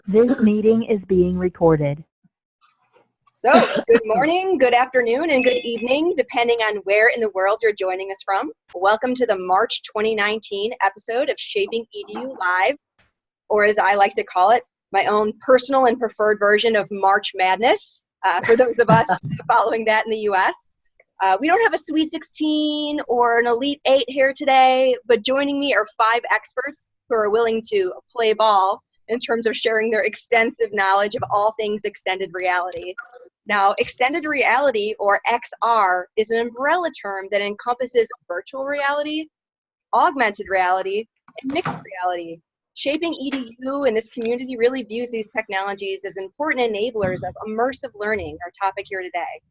This meeting is being recorded. So, good morning, good afternoon, and good evening, depending on where in the world you're joining us from. Welcome to the March 2019 episode of ShapingEDU Live, or as I like to call it, my own personal and preferred version of March Madness, for those of us following that in the US. We don't have a Sweet 16 or an Elite 8 here today, but joining me are 5 experts who are willing to play ball in terms of sharing their extensive knowledge of all things extended reality. Now, extended reality, or XR, is an umbrella term that encompasses virtual reality, augmented reality, and mixed reality. ShapingEDU and this community really views these technologies as important enablers of immersive learning, our topic here today.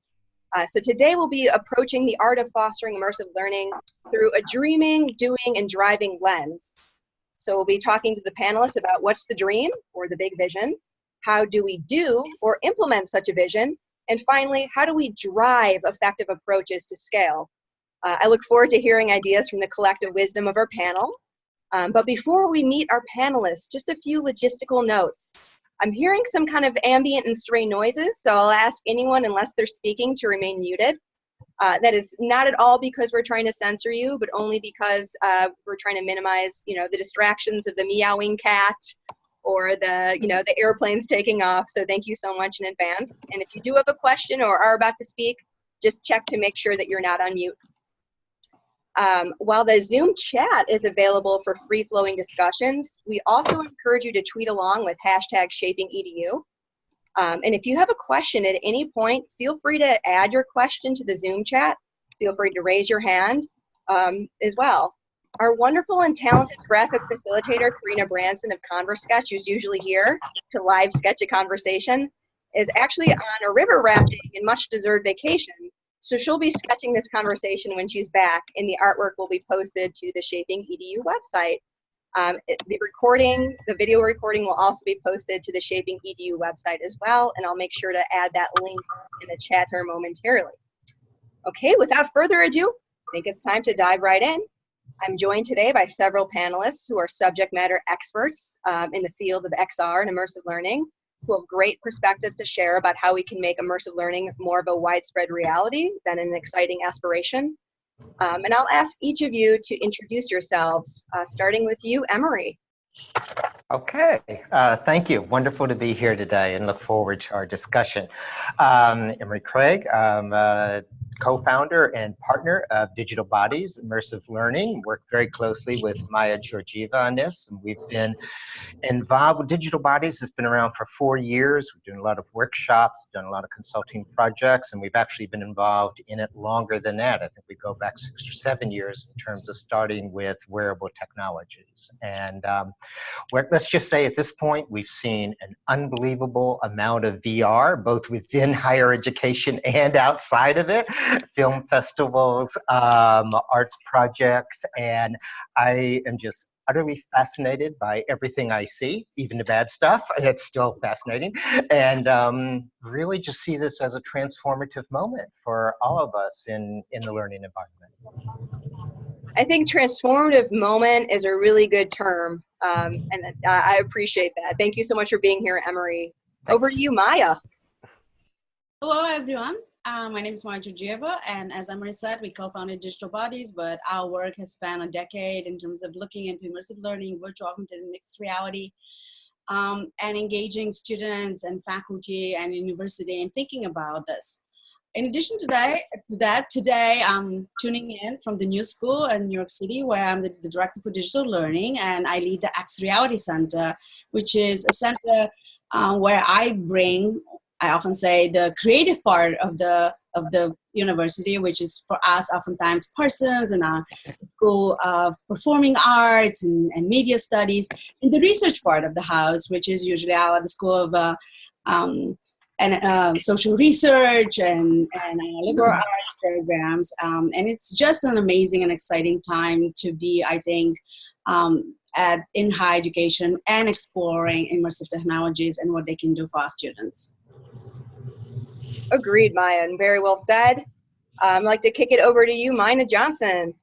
So today we'll be approaching the art of fostering immersive learning through a dreaming, doing, and driving lens. So we'll be talking to the panelists about what's the dream, or the big vision, how do we do or implement such a vision, and finally, how do we drive effective approaches to scale? I look forward to hearing ideas from the collective wisdom of our panel. But before we meet our panelists, just a few logistical notes. I'm hearing some kind of ambient and stray noises, so I'll ask anyone, unless they're speaking, to remain muted. That is not at all because we're trying to censor you, but only because we're trying to minimize, the distractions of the meowing cat or the airplanes taking off. So thank you so much in advance. And if you do have a question or are about to speak, just check to make sure that you're not on mute. While the Zoom chat is available for free-flowing discussions, we also encourage you to tweet along with #ShapingEDU. And if you have a question at any point, feel free to add your question to the Zoom chat. Feel free to raise your hand as well. Our wonderful and talented graphic facilitator, Karina Branson of ConverSketch, who's usually here to live sketch a conversation, is actually on a river rafting and much-deserved vacation. So she'll be sketching this conversation when she's back, and the artwork will be posted to the ShapingEDU website. The video recording will also be posted to the ShapingEDU website as well, and I'll make sure to add that link in the chat here momentarily. Okay, without further ado, I think it's time to dive right in. I'm joined today by several panelists who are subject matter experts in the field of XR and immersive learning, who have great perspective to share about how we can make immersive learning more of a widespread reality than an exciting aspiration. And I'll ask each of you to introduce yourselves, starting with you, Emory. Okay, thank you. Wonderful to be here today and look forward to our discussion. Emory Craig, I'm co-founder and partner of Digital Bodies, Immersive Learning. Worked very closely with Maya Georgieva on this, and we've been involved with Digital Bodies. It's been around for 4 years. We're doing a lot of workshops, done a lot of consulting projects, and we've actually been involved in it longer than that. I think we go back 6 or 7 years in terms of starting with wearable technologies. And let's just say at this point, we've seen an unbelievable amount of VR, both within higher education and outside of it, film festivals, art projects, and I am just utterly fascinated by everything I see, even the bad stuff, and it's still fascinating, and really just see this as a transformative moment for all of us in the learning environment. I think transformative moment is a really good term, and I appreciate that. Thank you so much for being here, Emory. Thanks. Over to you, Maya. Hello, everyone. My name is Maya Georgieva, and as Emory said, we co-founded Digital Bodies, but our work has spanned a decade in terms of looking into immersive learning, virtual, augmented, and mixed reality, and engaging students and faculty and university in thinking about this. In addition to that, today I'm tuning in from the New School in New York City, where I'm the director for digital learning, and I lead the X Reality Center, which is a center where I often say, the creative part of the university, which is for us oftentimes persons in our school of performing arts and media studies, and the research part of the house, which is usually the school of social research and liberal arts programs. And it's just an amazing and exciting time to be, I think, in higher education and exploring immersive technologies and what they can do for our students. Agreed, Maya, and very well said. I'd like to kick it over to you, Mina Johnson.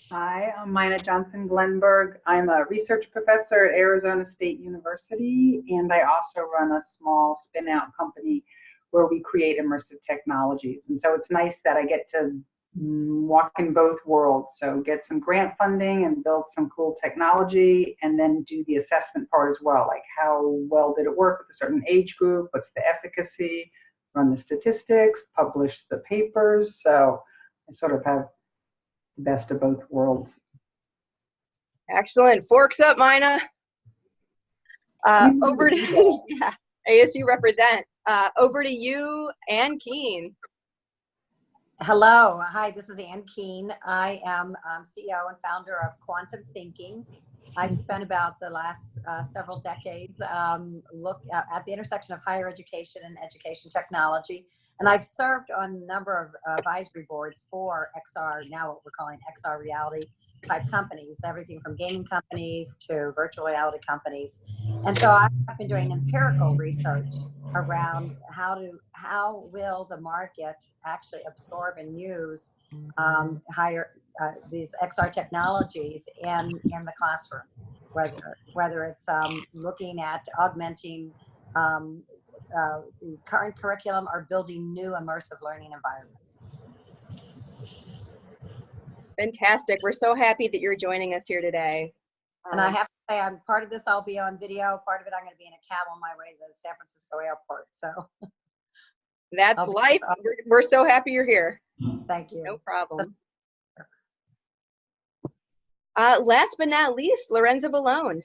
Hi, I'm Mina Johnson Glenberg. I'm a research professor at Arizona State University, and I also run a small spin-out company where we create immersive technologies. And so it's nice that I get to walk in both worlds. So get some grant funding and build some cool technology, and then do the assessment part as well, like how well did it work with a certain age group, what's the efficacy, run the statistics, publish the papers. So I sort of have the best of both worlds. Excellent. Forks up, Mina. Over to yeah, ASU represent. Over to you, Ann Keen. Hello. Hi, this is Ann Keen. I am CEO and founder of Quantum Thinking. I've spent about the last several decades look at the intersection of higher education and education technology. And I've served on a number of advisory boards for XR, now what we're calling XR reality type companies, everything from gaming companies to virtual reality companies. And so I've been doing empirical research around how will the market actually absorb and use these XR technologies in the classroom, whether it's looking at augmenting the current curriculum or building new immersive learning environments. Fantastic. We're so happy that you're joining us here today. And I have to say, I'm part of this. I'll be on video. Part of it, I'm going to be in a cab on my way to the San Francisco airport. So that's life. We're so happy you're here. Thank you. No problem. Last but not least, Lorenzo Valon.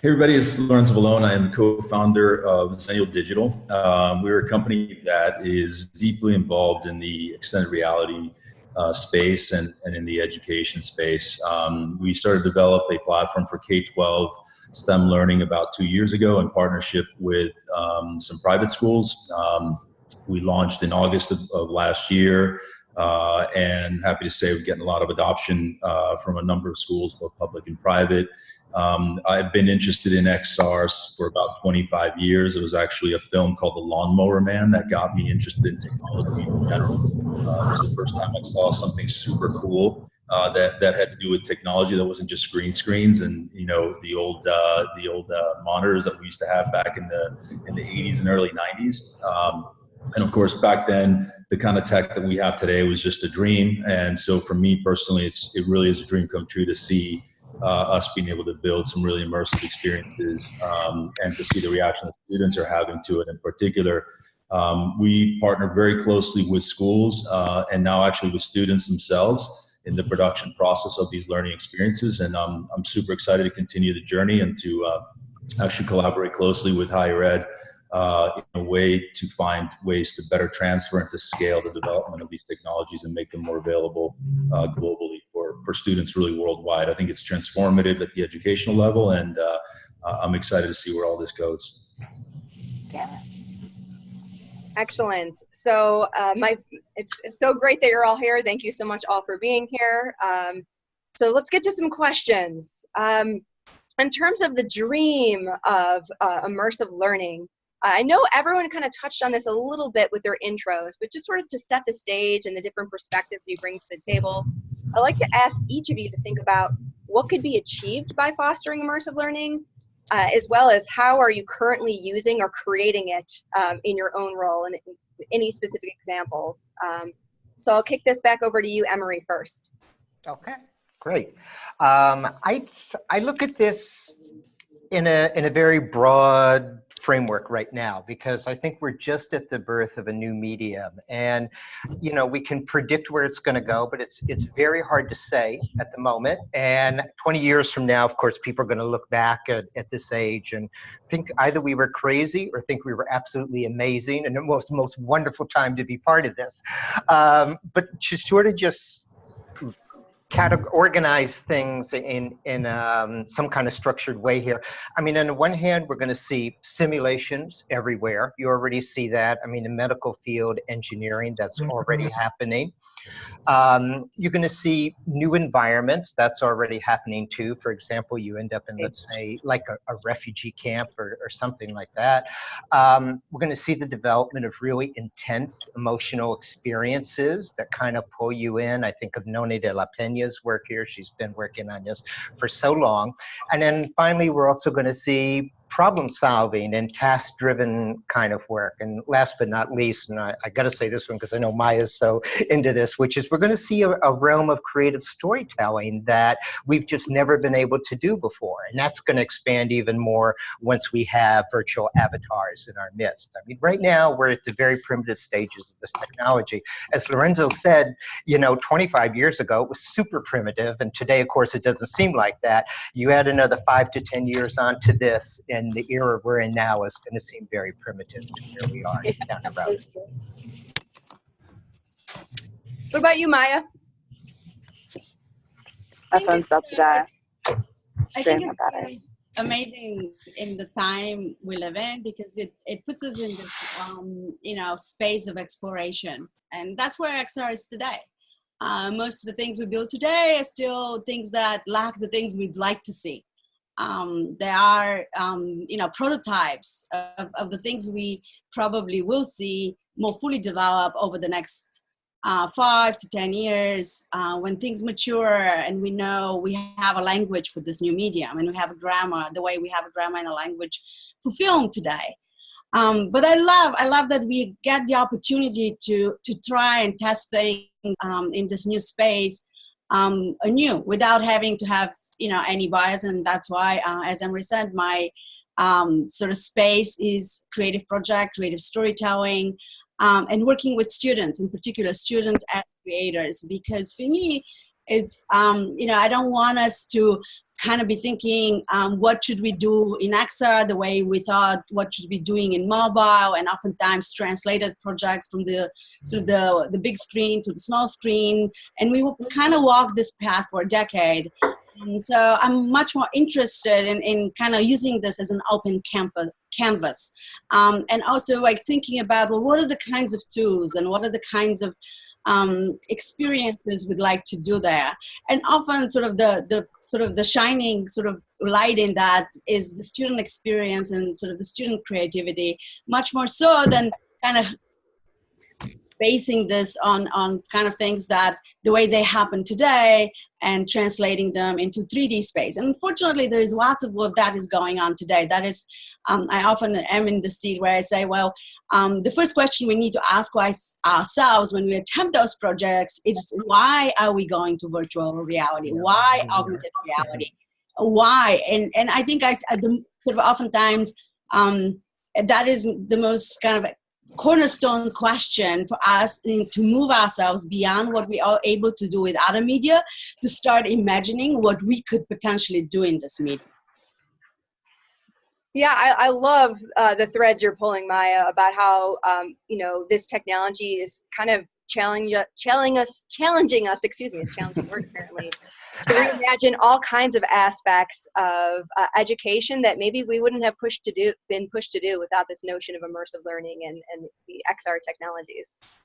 Hey everybody, it's Lorenzo Valon. I am co-founder of Zennial Digital. We're a company that is deeply involved in the extended reality space and in the education space. We started to develop a platform for K-12 STEM learning about 2 years ago in partnership with some private schools. We launched in August of last year, and happy to say we're getting a lot of adoption from a number of schools, both public and private. I've been interested in XR for about 25 years. It was actually a film called The Lawnmower Man that got me interested in technology in general. It was the first time I saw something super cool that had to do with technology that wasn't just green screens and the old monitors that we used to have back in the 80s and early 90s. And of course, back then, the kind of tech that we have today was just a dream. And so for me personally, it really is a dream come true to see us being able to build some really immersive experiences and to see the reaction that students are having to it in particular. We partner very closely with schools and now actually with students themselves in the production process of these learning experiences. And I'm super excited to continue the journey and to actually collaborate closely with higher ed in a way to find ways to better transfer and to scale the development of these technologies and make them more available globally for students really worldwide. I think it's transformative at the educational level, and I'm excited to see where all this goes. Excellent. So it's so great that you're all here. Thank you so much all for being here. So let's get to some questions. In terms of the dream of immersive learning, I know everyone kind of touched on this a little bit with their intros, but just sort of to set the stage and the different perspectives you bring to the table, I'd like to ask each of you to think about what could be achieved by fostering immersive learning, as well as how are you currently using or creating it in your own role, and any specific examples. So I'll kick this back over to you, Emory, first. Okay, great. I look at this in a very broad framework right now, because I think we're just at the birth of a new medium, and we can predict where it's going to go, but it's very hard to say at the moment. And 20 years from now, of course, people are going to look back at this age and think either we were crazy or think we were absolutely amazing and the most wonderful time to be part of this. But to sort of just organize things in some kind of structured way here. I mean, on the one hand, we're going to see simulations everywhere. You already see that. I mean, the medical field, engineering, that's already happening. You're going to see new environments. That's already happening too. For example, you end up in, let's say, like a refugee camp or something like that. We're going to see the development of really intense emotional experiences that kind of pull you in. I think of Noni de la Peña's work here. She's been working on this for so long. And then finally, we're also going to see problem solving and task driven kind of work. And last but not least, and I got to say this one because I know Maya's so into this, which is we're going to see a realm of creative storytelling that we've just never been able to do before. And that's going to expand even more once we have virtual avatars in our midst. I mean, right now we're at the very primitive stages of this technology. As Lorenzo said, 25 years ago, it was super primitive. And today, of course, it doesn't seem like that. You add another 5 to 10 years onto this, and the era we're in now is going to seem very primitive to where we are down the road. What about you, Maya? My phone's about to die. I think it's amazing in the time we live in because it puts us in this space of exploration, and that's where XR is today. Most of the things we build today are still things that lack the things we'd like to see. There are, prototypes of the things we probably will see more fully develop over the next 5 to 10 years when things mature and we know we have a language for this new medium and we have a grammar, the way we have a grammar and a language for film today. But I love that we get the opportunity to try and test things in this new space anew without having to have any bias. And that's why, as Emory said, my sort of space is creative project, creative storytelling, and working with students, in particular students as creators, because for me, it's, I don't want us to kind of be thinking, what should we do in XR the way we thought what should we be doing in mobile, and oftentimes translated projects from the sort of the big screen to the small screen. And we kind of walked this path for a decade. And so I'm much more interested in kind of using this as an open canvas. And also like thinking about, well, what are the kinds of tools and what are the kinds of experiences we'd like to do there. And often sort of the shining sort of light in that is the student experience and sort of the student creativity, much more so than kind of basing this on kind of things that the way they happen today and translating them into 3D space. And unfortunately, there is lots of what that is going on today. That is, I often am in the seat where I say, well, the first question we need to ask ourselves when we attempt those projects is, why are we going to virtual reality? Why augmented reality? Why? And I think oftentimes that is the most kind of cornerstone question for us to move ourselves beyond what we are able to do with other media to start imagining what we could potentially do in this medium. Yeah, I love the threads you're pulling, Maya, about how this technology is kind of challenging us, excuse me, it's a challenging word apparently, to reimagine all kinds of aspects of education that maybe we wouldn't have been pushed to do without this notion of immersive learning and the XR technologies.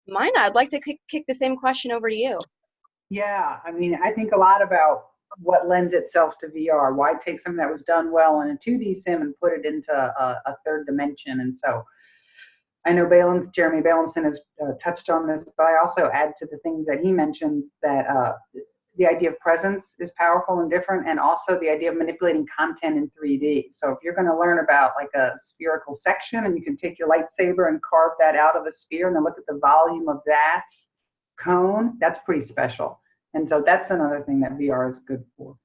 Mina, I'd like to kick the same question over to you. Yeah, I mean, I think a lot about what lends itself to VR. Why take something that was done well in a 2D sim and put it into a third dimension? And so I know Jeremy Balanson has touched on this, but I also add to the things that he mentions that the idea of presence is powerful and different, and also the idea of manipulating content in 3D. So if you're going to learn about like a spherical section and you can take your lightsaber and carve that out of a sphere and then look at the volume of that cone, that's pretty special. And so that's another thing that VR is good for.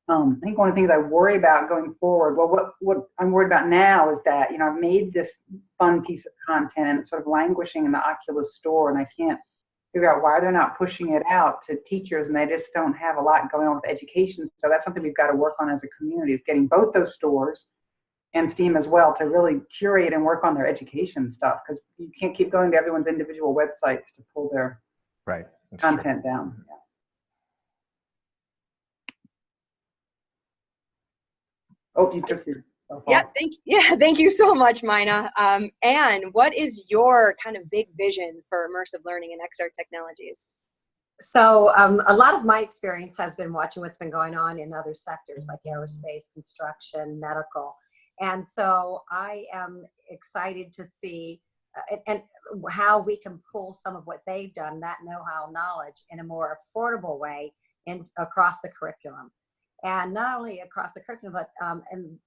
I think one of the things I worry about going forward, well, what I'm worried about now is that, I've made this fun piece of content and it's sort of languishing in the Oculus store, and I can't figure out why they're not pushing it out to teachers, and they just don't have a lot going on with education. So that's something we've got to work on as a community, is getting both those stores and Steam as well to really curate and work on their education stuff, because you can't keep going to everyone's individual websites to pull their content down. Yeah. Oh, you took your... so Yeah, far. thank you so much, Mina. And what is your kind of big vision for immersive learning and XR technologies? So a lot of my experience has been watching what's been going on in other sectors like aerospace, construction, medical. And so I am excited to see and how we can pull some of what they've done, that know-how, knowledge, in a more affordable way across the curriculum. And not only across the curriculum, but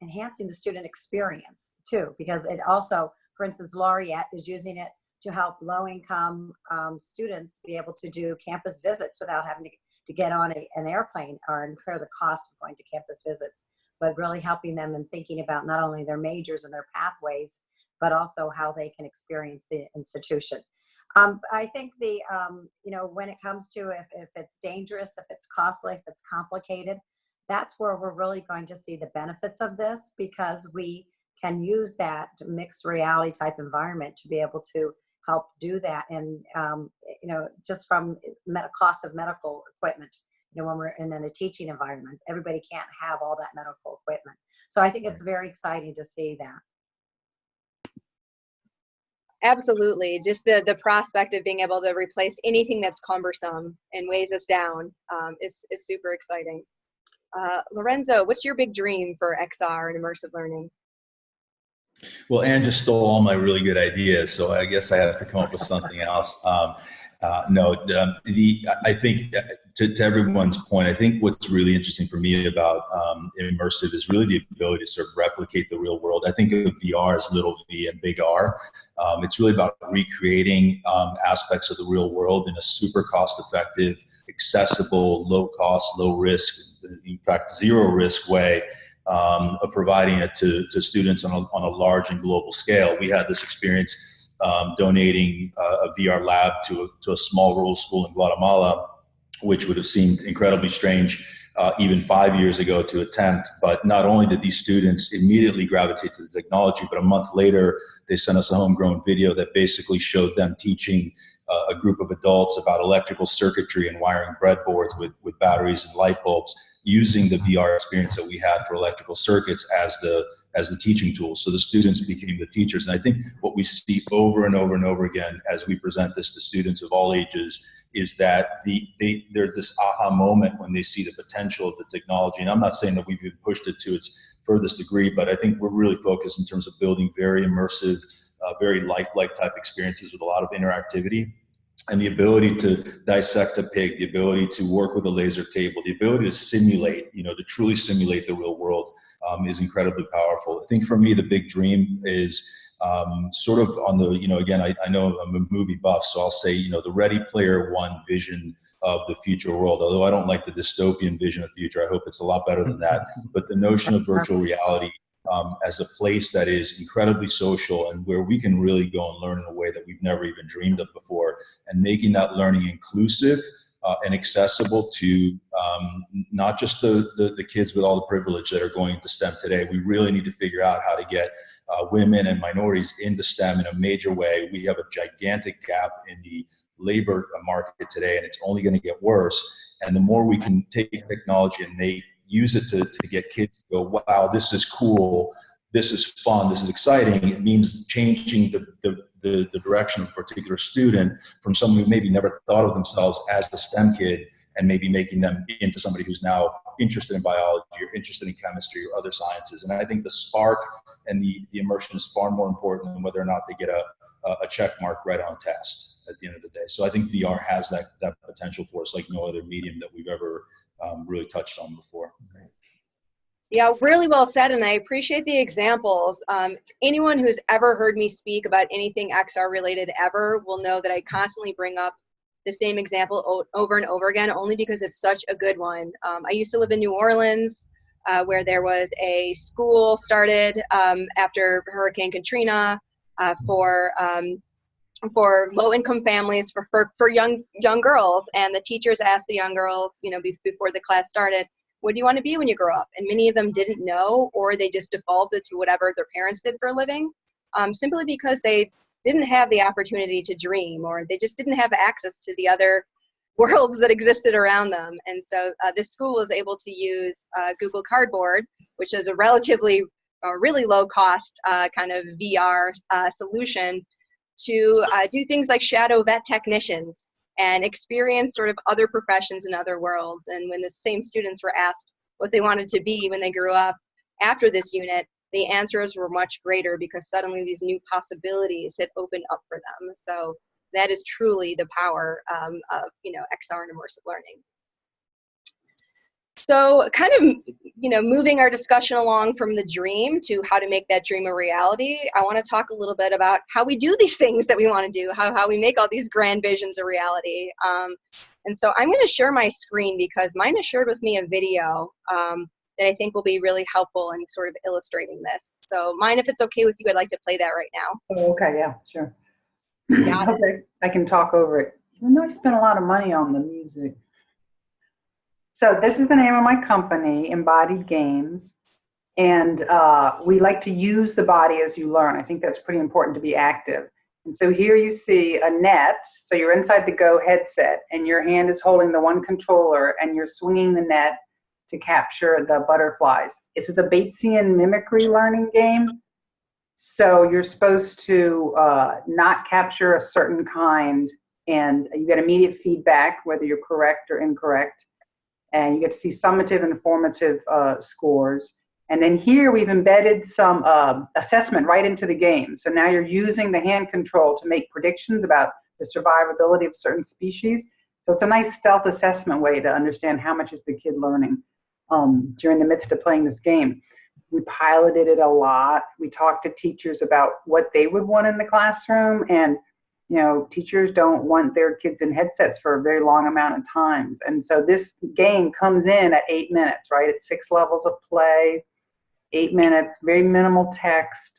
enhancing the student experience too, because it also, for instance, Laureate is using it to help low-income students be able to do campus visits without having to get on an airplane or incur the cost of going to campus visits, but really helping them and thinking about not only their majors and their pathways, but also how they can experience the institution. I think when it comes to if it's dangerous, if it's costly, if it's complicated, that's where we're really going to see the benefits of this, because we can use that mixed reality type environment to be able to help do that. And, just from cost of medical equipment, when we're in a teaching environment, everybody can't have all that medical equipment. So I think it's very exciting to see that. Absolutely. Just the prospect of being able to replace anything that's cumbersome and weighs us down is super exciting. Lorenzo, what's your big dream for XR and immersive learning? Well, Anne just stole all my really good ideas, so I guess I have to come up with something else. I think to everyone's point, I think what's really interesting for me about immersive is really the ability to sort of replicate the real world. I think of VR as little v and big R. It's really about recreating aspects of the real world in a super cost-effective, accessible, low-cost, low-risk, in fact, zero-risk way. Of providing it to students on a large and global scale. We had this experience donating a VR lab to a small rural school in Guatemala, which would have seemed incredibly strange even 5 years ago to attempt. But not only did these students immediately gravitate to the technology, but a month later, they sent us a homegrown video that basically showed them teaching a group of adults about electrical circuitry and wiring breadboards with batteries and light bulbs, using the VR experience that we had for electrical circuits as the teaching tool. So the students became the teachers. And I think what we see over and over and over again as we present this to students of all ages is that there's this aha moment when they see the potential of the technology. And I'm not saying that we've even pushed it to its furthest degree, but I think we're really focused in terms of building very immersive, very lifelike type experiences with a lot of interactivity. And the ability to dissect a pig, the ability to work with a laser table, the ability to simulate, to truly simulate the real world is incredibly powerful. I think for me, the big dream is sort of on the, again, I know I'm a movie buff, so I'll say, the Ready Player One vision of the future world. Although I don't like the dystopian vision of the future, I hope it's a lot better than that. But the notion of virtual reality as a place that is incredibly social and where we can really go and learn in a way that we've never even dreamed of before, and making that learning inclusive and accessible to not just the kids with all the privilege that are going into STEM today. We really need to figure out how to get women and minorities into STEM in a major way. We have a gigantic gap in the labor market today, and it's only going to get worse. And the more we can take technology and use it to get kids to go, wow, this is cool, this is fun, this is exciting. It means changing the direction of a particular student from someone who maybe never thought of themselves as a STEM kid, and maybe making them into somebody who's now interested in biology or interested in chemistry or other sciences. And I think the spark and the immersion is far more important than whether or not they get a check mark right on a test at the end of the day. So I think VR has that potential for us like no other medium that we've ever really touched on before. Yeah, really well said, and I appreciate the examples. Anyone who's ever heard me speak about anything XR related ever will know that I constantly bring up the same example over and over again, only because it's such a good one. I used to live in New Orleans, where there was a school started after Hurricane Katrina for low-income families, for young girls, and the teachers asked the young girls, before the class started, what do you want to be when you grow up? And many of them didn't know, or they just defaulted to whatever their parents did for a living, simply because they didn't have the opportunity to dream, or they just didn't have access to the other worlds that existed around them. And so this school was able to use Google Cardboard, which is a relatively a really low cost kind of VR solution to do things like shadow vet technicians and experience sort of other professions in other worlds. And when the same students were asked what they wanted to be when they grew up after this unit, the answers were much greater because suddenly these new possibilities had opened up for them. So that is truly the power of, you know, XR and immersive learning. So kind of, you know, moving our discussion along from the dream to how to make that dream a reality, I want to talk a little bit about how we do these things that we want to do, how we make all these grand visions a reality. And so I'm going to share my screen because mine has shared with me a video that I think will be really helpful in sort of illustrating this. So mine, if it's okay with you, I'd like to play that right now. Oh, okay, yeah, sure. Got it. Okay, I can talk over it. Even though I spent a lot of money on the music. So this is the name of my company, Embodied Games. And we like to use the body as you learn. I think that's pretty important to be active. And so here you see a net. So you're inside the Go headset and your hand is holding the one controller and you're swinging the net to capture the butterflies. This is a Batesian mimicry learning game. So you're supposed to not capture a certain kind, and you get immediate feedback whether you're correct or incorrect. And you get to see summative and formative scores. And then here we've embedded some assessment right into the game. So now you're using the hand control to make predictions about the survivability of certain species. So it's a nice stealth assessment way to understand how much is the kid learning during the midst of playing this game. We piloted it a lot. We talked to teachers about what they would want in the classroom, and you know, teachers don't want their kids in headsets for a very long amount of times. And so this game comes in at 8 minutes, right? It's 6 levels of play, 8 minutes, very minimal text.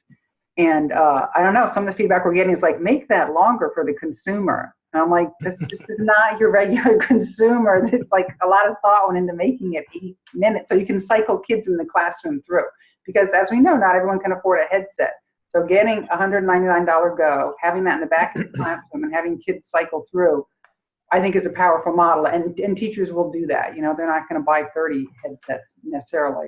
And I don't know, some of the feedback we're getting is like, make that longer for the consumer. And I'm like, this is not your regular consumer. It's like a lot of thought went into making it 8 minutes so you can cycle kids in the classroom through. Because as we know, not everyone can afford a headset. So getting a $199 Go, having that in the back of the classroom and having kids cycle through, I think is a powerful model. And teachers will do that. You know, they're not going to buy 30 headsets necessarily.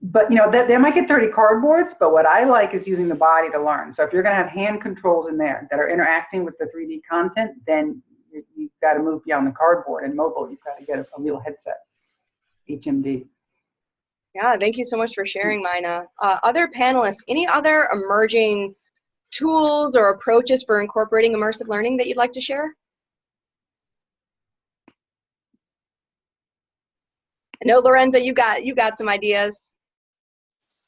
But, you know, they might get 30 cardboards, but what I like is using the body to learn. So if you're going to have hand controls in there that are interacting with the 3D content, then you've got to move beyond the cardboard. And mobile, you've got to get a real headset, HMD. Yeah, thank you so much for sharing, Mina. Other panelists, any other emerging tools or approaches for incorporating immersive learning that you'd like to share? I know, Lorenzo, you got some ideas.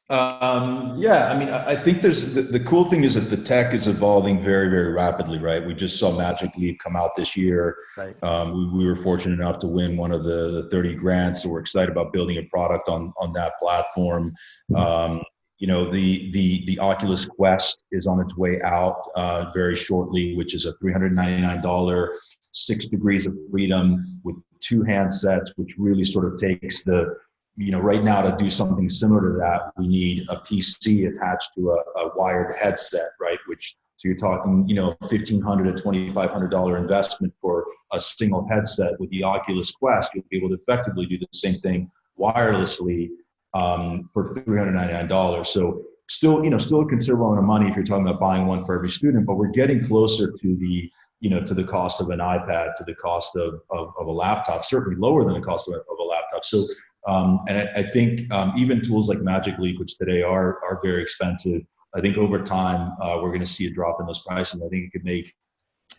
Yeah, I mean, I think there's the cool thing is that the tech is evolving very, very rapidly, right? We just saw Magic Leap come out this year. Right. We were fortunate enough to win one of the 30 grants, so we're excited about building a product on that platform. You know, the Oculus Quest is on its way out very shortly, which is a $399 6 degrees of freedom with 2 handsets, which really sort of takes the, you know, right now to do something similar to that, we need a PC attached to a wired headset, right? Which, so you're talking, you know, $1,500 to $2,500 investment for a single headset. With the Oculus Quest, you'll be able to effectively do the same thing wirelessly for $399. So still, you know, still a considerable amount of money if you're talking about buying one for every student, but we're getting closer to the, you know, to the cost of an iPad, to the cost of a laptop, certainly lower than the cost of a laptop. So, and I think even tools like Magic Leap, which today are very expensive, I think over time we're going to see a drop in those prices. I think it could make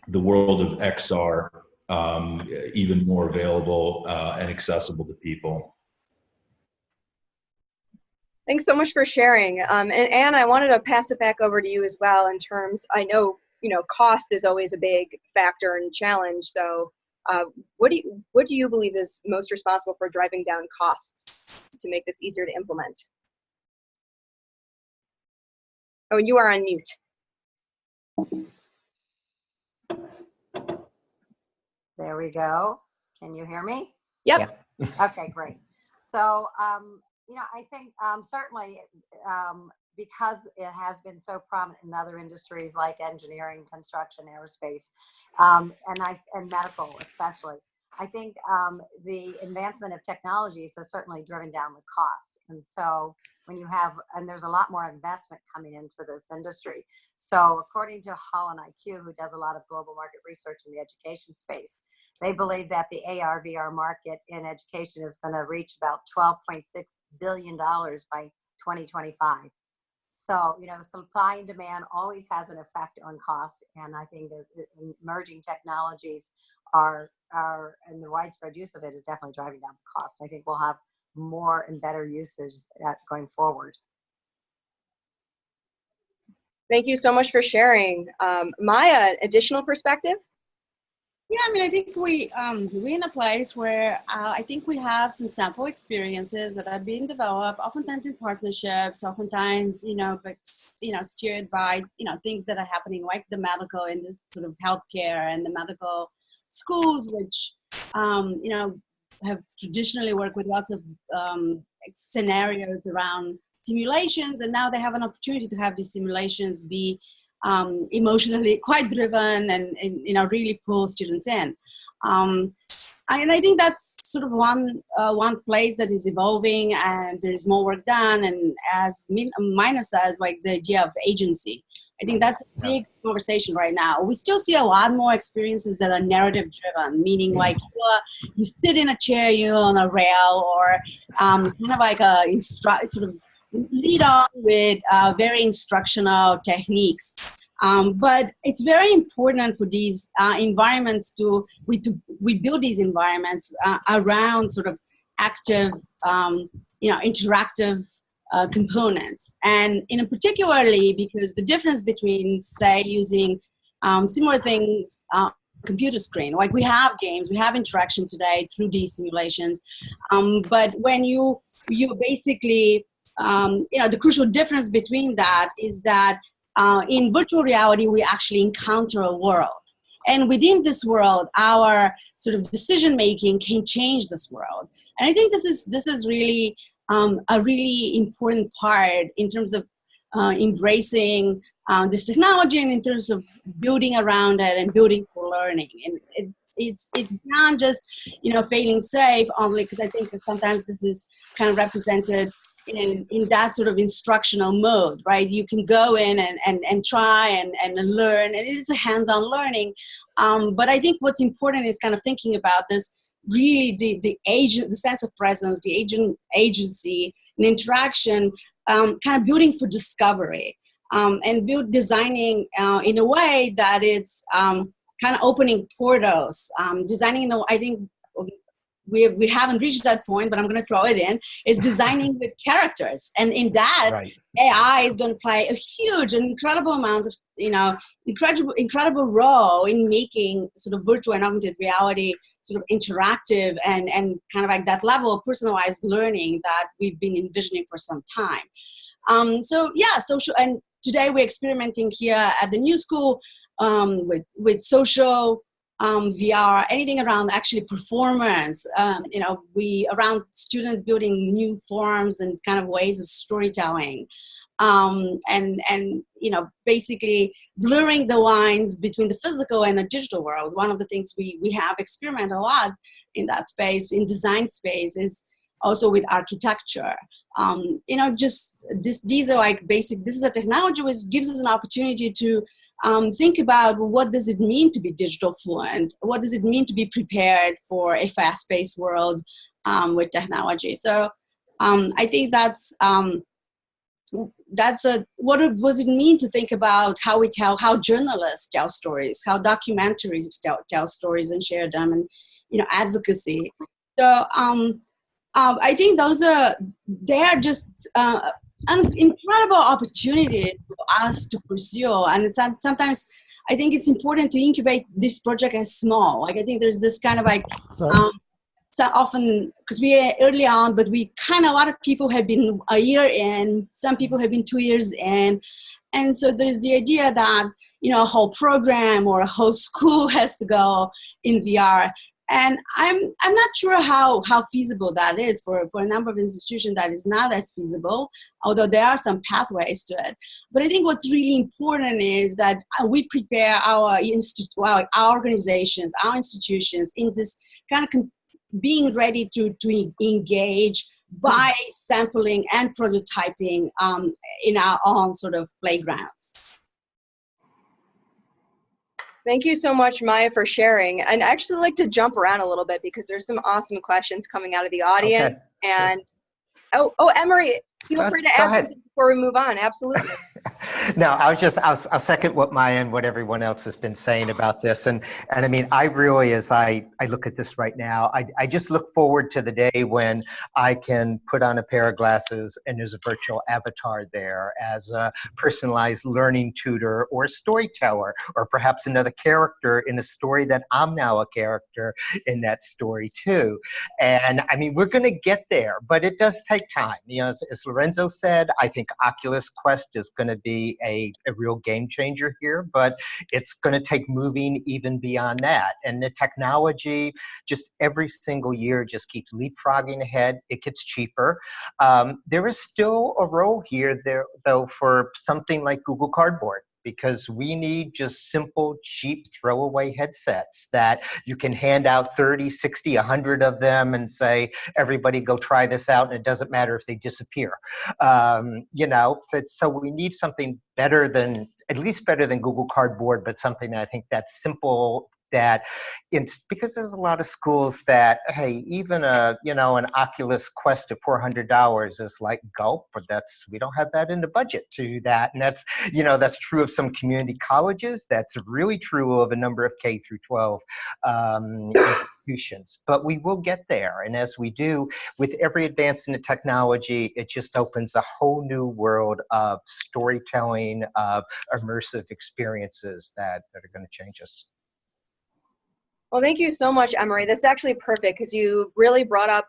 the world of XR even more available and accessible to people. Thanks so much for sharing. And Anne, I wanted to pass it back over to you as well in terms, I know, you know, cost is always a big factor and challenge. So what do you believe is most responsible for driving down costs to make this easier to implement? Oh, you are on mute. There we go. Can you hear me? Yep. Yeah. Okay, great. So, you know, I think certainly because it has been so prominent in other industries like engineering, construction, aerospace, and medical especially, I think the advancement of technologies has certainly driven down the cost. And so when you have, and there's a lot more investment coming into this industry. So according to Holland IQ, who does a lot of global market research in the education space, they believe that the AR, VR market in education is going to reach about $12.6 billion by 2025. So, you know, supply and demand always has an effect on cost. And I think that emerging technologies are, and the widespread use of it is definitely driving down the cost. I think we'll have more and better usage going forward. Thank you so much for sharing. Maya, additional perspective? Yeah, I mean, I think we're in a place where I think we have some sample experiences that are being developed, oftentimes in partnerships, oftentimes, steered by, things that are happening like the medical and the sort of healthcare and the medical schools, which, have traditionally worked with lots of scenarios around simulations, and now they have an opportunity to have these simulations be emotionally quite driven and really pull students in. And I think that's sort of one place that is evolving, and there is more work done. And as Mina says, like the idea of agency, I think that's a big conversation right now. We still see a lot more experiences that are narrative driven, meaning like you sit in a chair, you're on a rail, or kind of like a sort of lead on with very instructional techniques. But it's very important for these environments we build these environments around sort of active, interactive components. And particularly because the difference between, say, using similar things, computer screen, like we have games, we have interaction today through these simulations. But when you basically, the crucial difference between that is that in virtual reality, we actually encounter a world. And within this world, our sort of decision-making can change this world. And I think this is really a really important part in terms of embracing this technology, and in terms of building around it and building for learning. And it's not just, failing safe only, because I think that sometimes this is kind of represented in that sort of instructional mode, right? You can go in and try and learn, and it is a hands-on learning. But I think what's important is kind of thinking about this, really the sense of presence, the agency and interaction, kind of building for discovery, and designing in a way that it's kind of opening portals, designing, I think, we haven't reached that point, but I'm going to throw it in, is designing with characters. And in that, right, AI is going to play a huge and incredible amount of, incredible role in making sort of virtual and augmented reality sort of interactive and kind of like that level of personalized learning that we've been envisioning for some time. Social, and today we're experimenting here at the New School with social, VR, anything around actually performance, around students building new forms and kind of ways of storytelling, and basically blurring the lines between the physical and the digital world. One of the things we have experimented a lot in that space, in design space, is also with architecture. These are like basic, this is a technology which gives us an opportunity to think about what does it mean to be digital fluent? What does it mean to be prepared for a fast-paced world with technology? So I think that's what does it mean to think about how journalists tell stories, how documentaries tell stories and share them, and advocacy. So I think they are just an incredible opportunity for us to pursue. And sometimes I think it's important to incubate this project as small. Like I think there's this kind of like, so often, because we are early on, but a lot of people have been a year in, some people have been 2 years in. And so there's the idea that, a whole program or a whole school has to go in VR. And I'm not sure how feasible that is for a number of institutions. That is not as feasible, although there are some pathways to it. But I think what's really important is that we prepare our organizations, our institutions in this kind of being ready to engage by sampling and prototyping in our own sort of playgrounds. Thank you so much, Maya, for sharing. And I actually like to jump around a little bit because there's some awesome questions coming out of the audience. Okay, And oh, Emory, feel free to ask something before we move on. Absolutely. No, I'll second what Maya and what everyone else has been saying about this. And I mean, I really, as I look at this right now, I just look forward to the day when I can put on a pair of glasses and there's a virtual avatar there as a personalized learning tutor or storyteller, or perhaps another character in a story that I'm now a character in that story too. And I mean, we're going to get there, but it does take time. You know, as Lorenzo said, I think Oculus Quest is going to be a real game changer here, but it's going to take moving even beyond that. And the technology just every single year just keeps leapfrogging ahead. It gets cheaper. There is still a role here there, though, for something like Google Cardboard, because we need just simple, cheap, throwaway headsets that you can hand out 30, 60, 100 of them and say, everybody go try this out, and it doesn't matter if they disappear. You know, so we need something better than, at least better than Google Cardboard, but something that I think that's simple, that it's because there's a lot of schools that, hey, even you know, an Oculus Quest of $400 is like gulp, but we don't have that in the budget to do that. And that's, you know, that's true of some community colleges. That's really true of a number of K through 12 institutions, but we will get there. And as we do, with every advance in the technology, it just opens a whole new world of storytelling, of immersive experiences that are going to change us. Well, thank you so much, Emory. That's actually perfect because you really brought up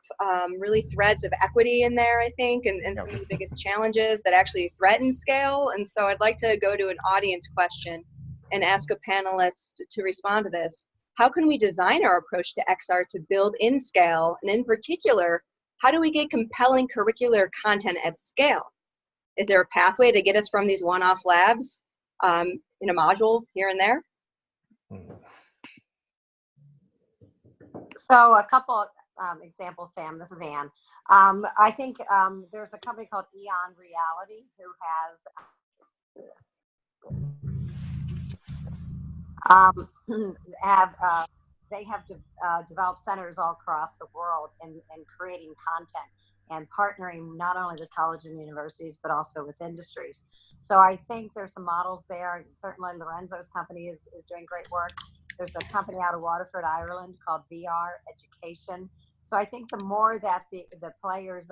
really threads of equity in there, I think, and some of the biggest challenges that actually threaten scale. And so I'd like to go to an audience question and ask a panelist to respond to this. How can we design our approach to XR to build in scale? And in particular, how do we get compelling curricular content at scale? Is there a pathway to get us from these one-off labs in a module here and there? So a couple examples, Sam. This is Anne. I think there's a company called Eon Reality who has they have developed centers all across the world in creating content and partnering not only with colleges and universities but also with industries. So I think there's some models there. Certainly Lorenzo's company is doing great work. There's a company out of Waterford, Ireland called VR Education. So I think the more that the players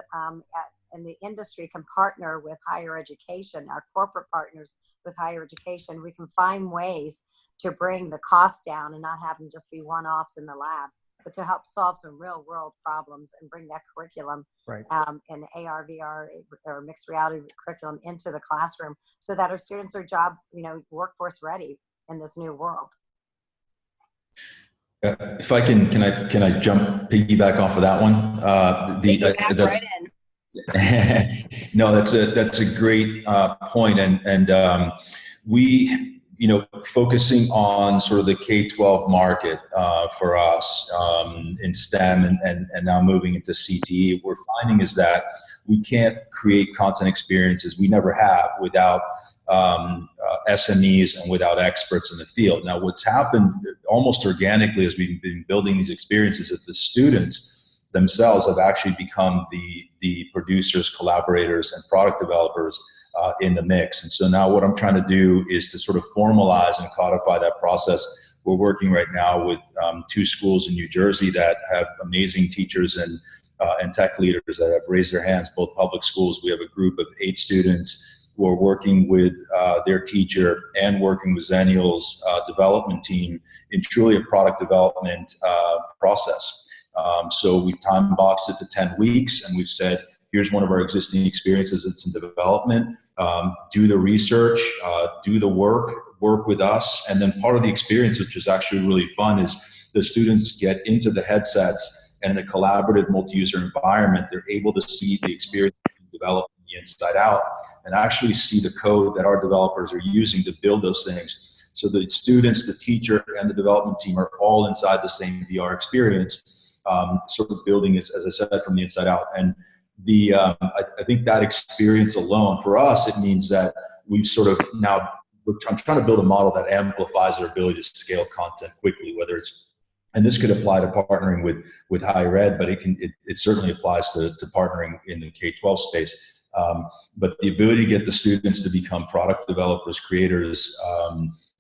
in the industry can partner with higher education, our corporate partners with higher education, we can find ways to bring the cost down and not have them just be one-offs in the lab, but to help solve some real world problems and bring that curriculum in AR, VR, or mixed reality curriculum into the classroom so that our students are workforce ready in this new world. If I can I piggyback off of that one? Right in. No, that's a great point, and we, you know, focusing on sort of the K-12 market for us in STEM and now moving into CTE, what we're finding is that we can't create content experiences, we never have, without SMEs and without experts in the field. Now, what's happened almost organically as we've been building these experiences is that the students themselves have actually become the producers, collaborators, and product developers in the mix. And so now what I'm trying to do is to sort of formalize and codify that process. We're working right now with 2 schools in New Jersey that have amazing teachers and tech leaders that have raised their hands, both public schools. We have a group of 8 students who are working with their teacher and working with Xennial's development team in truly a product development process. So we've time boxed it to 10 weeks, and we've said, here's one of our existing experiences that's in development. Do the research, do the work with us. And then part of the experience, which is actually really fun, is the students get into the headsets, and in a collaborative multi-user environment, they're able to see the experience developed from the inside out and actually see the code that our developers are using to build those things. So the students, the teacher, and the development team are all inside the same VR experience, sort of building, as I said, from the inside out. And I think that experience alone, for us, it means that we've sort of now, I'm trying to build a model that amplifies our ability to scale content quickly, whether it's, and this could apply to partnering with higher ed, but it certainly applies to partnering in the K-12 space. But the ability to get the students to become product developers, creators,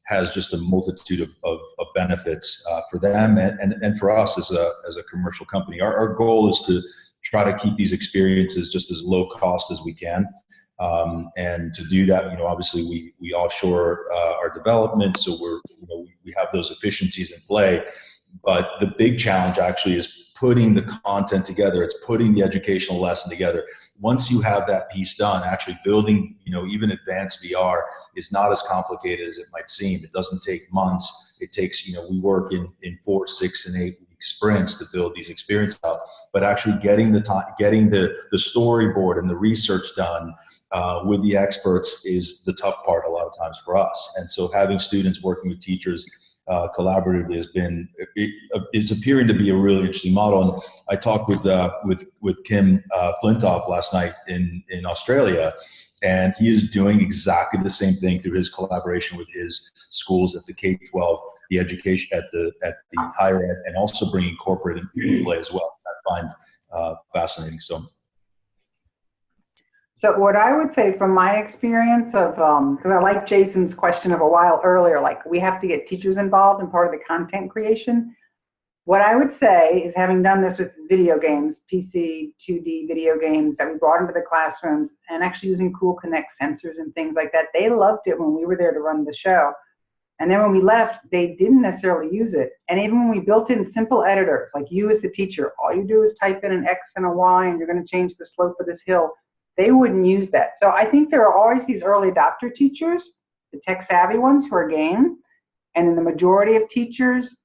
has just a multitude of benefits for them and for us as a commercial company. Our goal is to try to keep these experiences just as low cost as we can. And to do that, obviously we offshore our development, so we have those efficiencies in play. But the big challenge actually is putting the content together. It's putting the educational lesson together. Once you have that piece done, actually building, even advanced VR is not as complicated as it might seem. It doesn't take months. It takes, we work in 4, 6, and 8 week sprints to build these experiences out. But actually getting the time, getting the storyboard and the research done with the experts is the tough part a lot of times for us. And so having students working with teachers collaboratively is appearing to be a really interesting model. And I talked with Kim Flintoff last night in Australia, and he is doing exactly the same thing through his collaboration with his schools at the K-12, the education at the higher ed, and also bringing corporate into play as well. I find fascinating. So what I would say from my experience of, because I like Jason's question of a while earlier, like we have to get teachers involved in part of the content creation. What I would say is, having done this with video games, PC, 2D video games that we brought into the classrooms, and actually using cool Connect sensors and things like that, they loved it when we were there to run the show. And then when we left, they didn't necessarily use it. And even when we built in simple editors, like you as the teacher, all you do is type in an X and a Y and you're going to change the slope of this hill, they wouldn't use that. So I think there are always these early adopter teachers, the tech savvy ones who are game, and then the majority of teachers,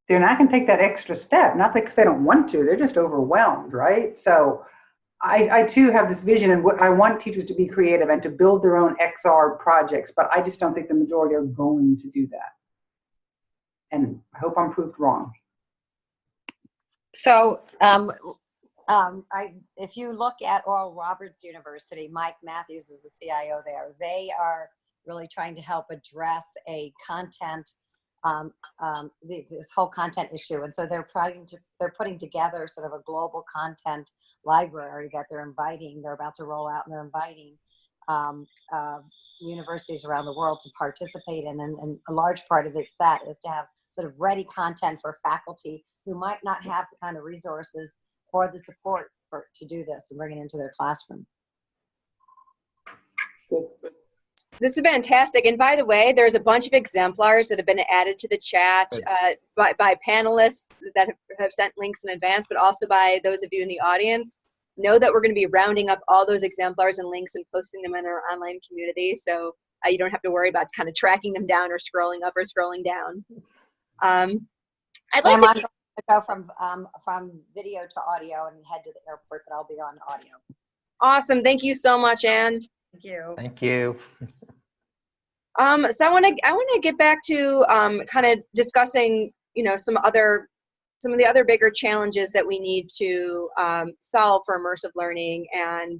they're not going to take that extra step, not because they don't want to, they're just overwhelmed, right? So I too have this vision, and I want teachers to be creative and to build their own XR projects, but I just don't think the majority are going to do that. And I hope I'm proved wrong. So, if you look at Oral Roberts University, Mike Matthews is the CIO there. They are really trying to help address a content, this whole content issue, and so they're putting together sort of a global content library that they're about to roll out, and they're inviting universities around the world to participate in, and a large part of it's that is to have sort of ready content for faculty who might not have the kind of resources or the support to do this and bring it into their classroom. This is fantastic. And by the way, there's a bunch of exemplars that have been added to the chat by panelists that have sent links in advance, but also by those of you in the audience. Know that we're going to be rounding up all those exemplars and links and posting them in our online community, so you don't have to worry about kind of tracking them down or scrolling up or scrolling down. I'd like to go from video to audio and head to the airport, but I'll be on audio. Awesome. Thank you so much, Anne. Thank you. Thank you. So I want to get back to kind of discussing, some of the other bigger challenges that we need to solve for immersive learning. And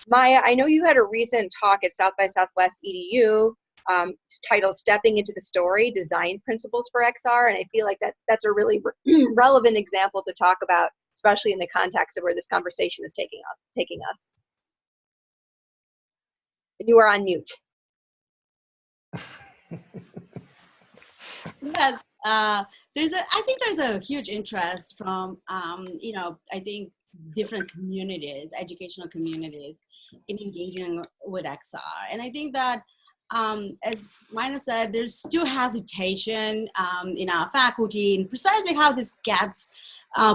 Maya, I know you had a recent talk at South by Southwest EDU titled "Stepping into the Story: Design Principles for XR," and I feel like that's a really relevant example to talk about, especially in the context of where this conversation is taking us. You are on mute. Yes, I think there's a huge interest from, I think different communities, educational communities, in engaging with XR. And I think that, as Mina said, there's still hesitation in our faculty in precisely how this gets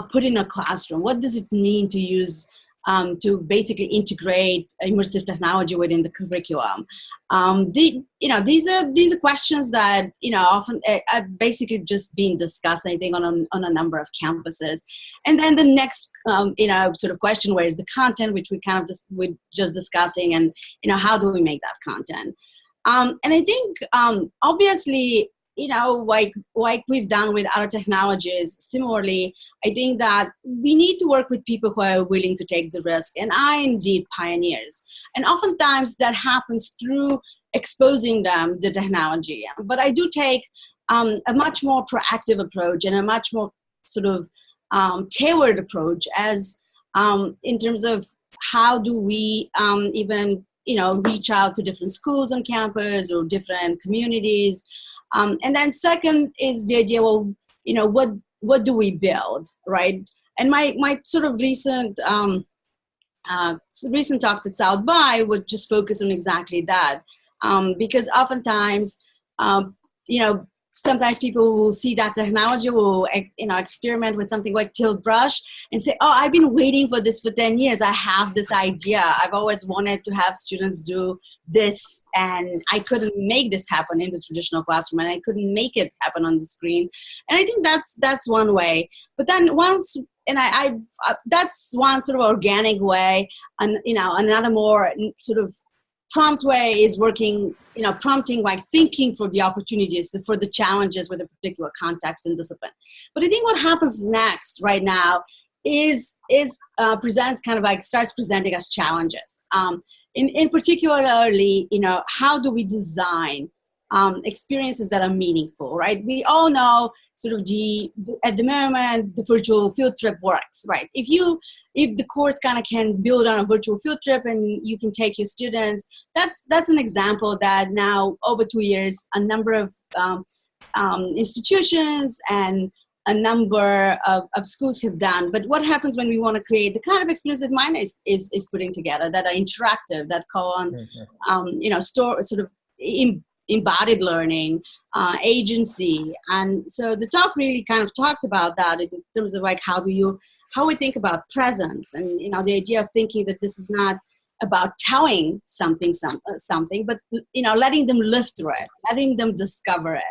put in a classroom. What does it mean to use to basically integrate immersive technology within the curriculum? These are questions that often are basically just being discussed, I think, on a number of campuses. And then the next sort of question, where is the content, which we kind of we're just discussing, and how do we make that content? And I think obviously like we've done with other technologies, similarly, I think that we need to work with people who are willing to take the risk and are indeed pioneers. And oftentimes that happens through exposing them the technology. But I do take a much more proactive approach and a much more sort of tailored approach as in terms of how do we even reach out to different schools on campus or different communities. And then second is the idea, well, what do we build, right? And my sort of recent talk at South by would just focus on exactly that. Because oftentimes, sometimes people will see that technology, will experiment with something like tilt brush and say, oh, I've been waiting for this for 10 years. I have this idea. I've always wanted to have students do this, and I couldn't make this happen in the traditional classroom, and I couldn't make it happen on the screen. And I think that's one way. But then that's one sort of organic way, and another more sort of prompt way is working, prompting, like thinking for the opportunities, for the challenges with a particular context and discipline. But I think what happens next right now is presents kind of like starts presenting us challenges. In particularly, how do we design experiences that are meaningful, right? We all know sort of at the moment, the virtual field trip works, right? If the course kind of can build on a virtual field trip and you can take your students, that's an example that now over 2 years, a number of institutions and a number of schools have done. But what happens when we want to create the kind of experience that mine is putting together, that are interactive, that call on, sort of embodied learning, agency. And so the talk really kind of talked about that in terms of like how we think about presence, and the idea of thinking that this is not about telling something, but letting them live through it, letting them discover it.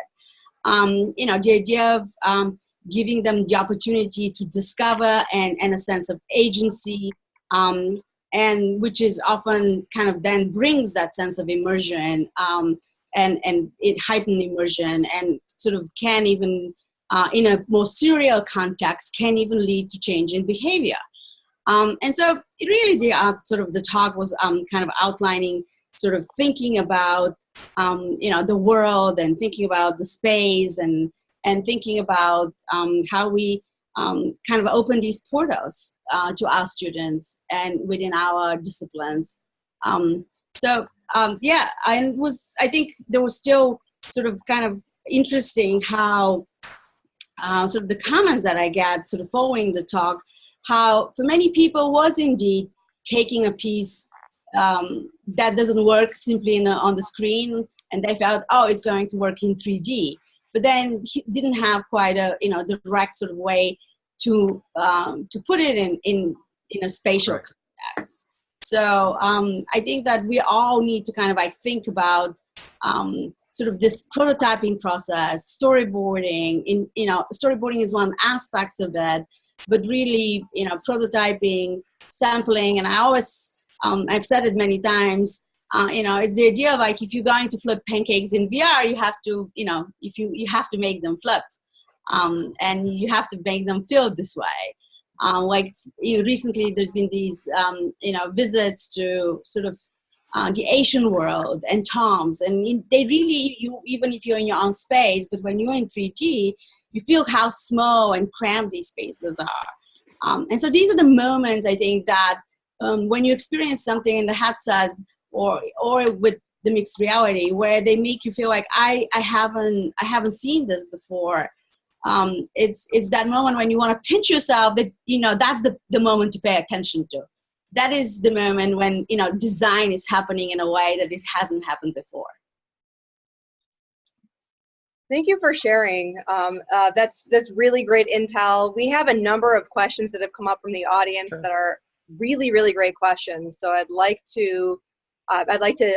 The idea of giving them the opportunity to discover and a sense of agency, and which is often kind of then brings that sense of immersion, and it heightened immersion, and sort of can even in a more serial context can even lead to change in behavior. And so it really the talk was kind of outlining sort of thinking about the world, and thinking about the space, and thinking about how we kind of open these portals to our students and within our disciplines. I think there was still sort of kind of interesting how sort of the comments that I got sort of following the talk, how for many people was indeed taking a piece that doesn't work simply on the screen, and they felt, oh, it's going to work in 3D, but then didn't have quite a direct sort of way to put it in a spatial context. So I think that we all need to kind of like think about sort of this prototyping process, storyboarding. Storyboarding is one aspect of it, but really, prototyping, sampling, and I always, I've said it many times, it's the idea of like, if you're going to flip pancakes in VR, you have to, you have to make them flip, and you have to make them feel this way. Recently there's been these, visits to sort of the Asian world and Tom's, and they really, even if you're in your own space, but when you're in 3D, you feel how small and cramped these spaces are. And so these are the moments, I think, that when you experience something in the headset or with the mixed reality, where they make you feel like I haven't seen this before. It's that moment when you want to pinch yourself, that that's the moment to pay attention to. That is the moment when design is happening in a way that it hasn't happened before. Thank you for sharing. That's really great intel. We have a number of questions that have come up from the audience that are really, really great questions. So I'd like to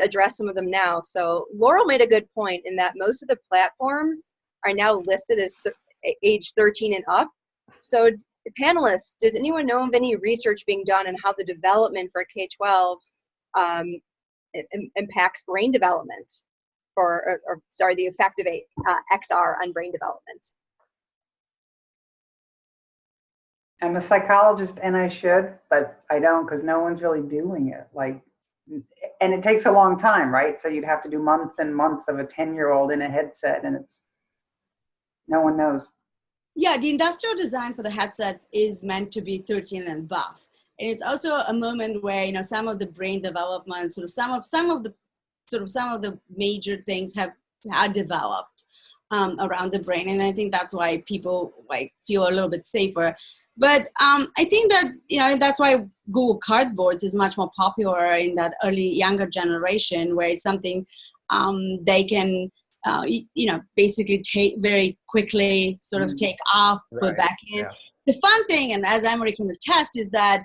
address some of them now. So Laurel made a good point in that most of the platforms are now listed as age 13 and up. So panelists, does anyone know of any research being done on how the development for K-12 impacts brain development? the effect of XR on brain development? I'm a psychologist and I should, but I don't because no one's really doing it. And it takes a long time, right? So you'd have to do months and months of a 10-year-old in a headset, and no one knows. Yeah, the industrial design for the headset is meant to be 13 and above. And it's also a moment where, you know, some of the brain development, some of the major things are developed around the brain. And I think that's why people feel a little bit safer. But I think that, you know, that's why Google Cardboards is much more popular in that younger generation, where it's something they can, basically take very quickly, sort of take off, put back in. Yeah. The fun thing, and as Emory can attest, is that